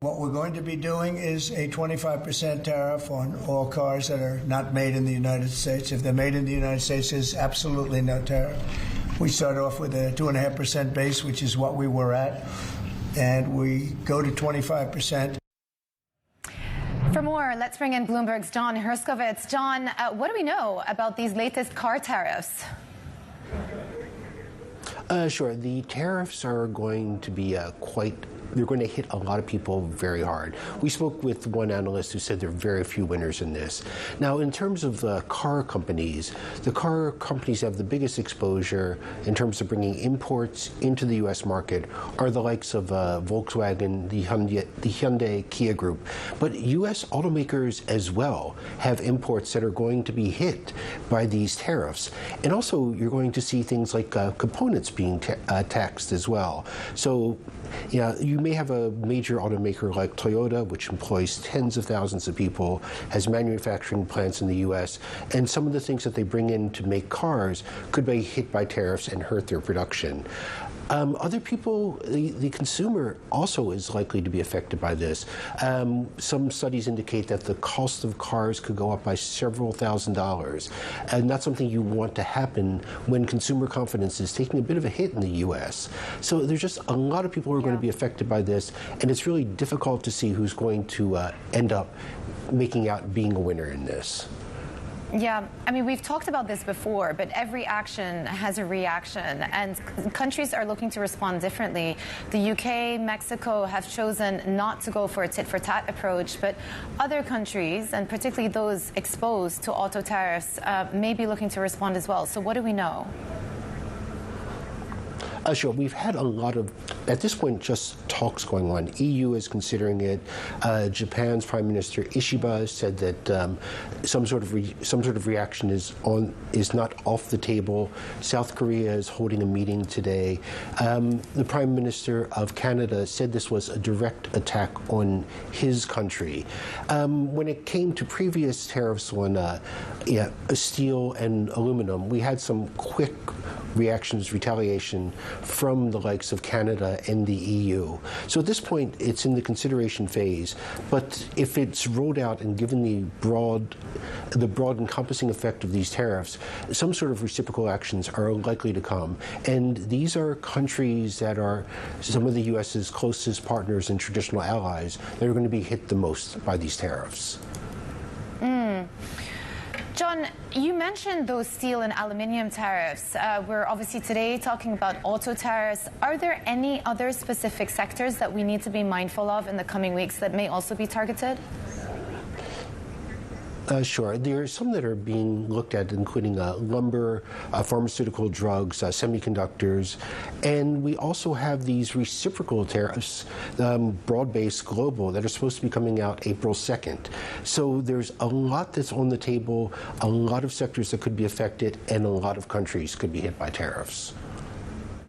What we're going to be doing is a 25% tariff on all cars that are not made in the United States. If they're made in the United States, there's absolutely no tariff. We start off with a 2.5% base, which is what we were at, and we go to 25%. For more, let's bring in Bloomberg's John Herskovitz. John, what do we know about these latest car tariffs? Sure. The tariffs are going to be they're going to hit a lot of people very hard. We spoke with one analyst who said there are very few winners in this. Now, in terms of the car companies have the biggest exposure in terms of bringing imports into the U.S. market are the likes of Volkswagen, the Hyundai Kia Group. But U.S. automakers as well have imports that are going to be hit by these tariffs. And also, you're going to see things like components being taxed as well. So, yeah, you may have a major automaker like Toyota, which employs tens of thousands of people, has manufacturing plants in the U.S., and some of the things that they bring in to make cars could be hit by tariffs and hurt their production. Other people, the consumer also is likely to be affected by this. Some studies indicate that the cost of cars could go up by several $1,000s, and that's something you want to happen when consumer confidence is taking a bit of a hit in the U.S. So there's just a lot of people who are going to be affected by this, and it's really difficult to see who's going to end up making out being a winner in this. Yeah, I mean, we've talked about this before, but every action has a reaction, and countries are looking to respond differently. The U.K., Mexico have chosen not to go for a tit-for-tat approach, but other countries, and particularly those exposed to auto tariffs, may be looking to respond as well. So what do we know? Sure. We've had a lot of, at this point, just talks going on. EU is considering it. Japan's Prime Minister Ishiba said that some sort of reaction is not off the table. South Korea is holding a meeting today. The Prime Minister of Canada said this was a direct attack on his country. When it came to previous tariffs on steel and aluminum, we had some quick reactions, retaliation from the likes of Canada and the EU. So at this point, it's in the consideration phase. But if it's rolled out and given the broad encompassing effect of these tariffs, some sort of reciprocal actions are likely to come. And these are countries that are some of the U.S.'s closest partners and traditional allies that are going to be hit the most by these tariffs. John, you mentioned those steel and aluminium tariffs. We're obviously today talking about auto tariffs. Are there any other specific sectors that we need to be mindful of in the coming weeks that may also be targeted? Sure. There are some that are being looked at, including lumber, pharmaceutical drugs, semiconductors, and we also have these reciprocal tariffs, broad-based global, that are supposed to be coming out April 2nd. So there's a lot that's on the table, a lot of sectors that could be affected, and a lot of countries could be hit by tariffs.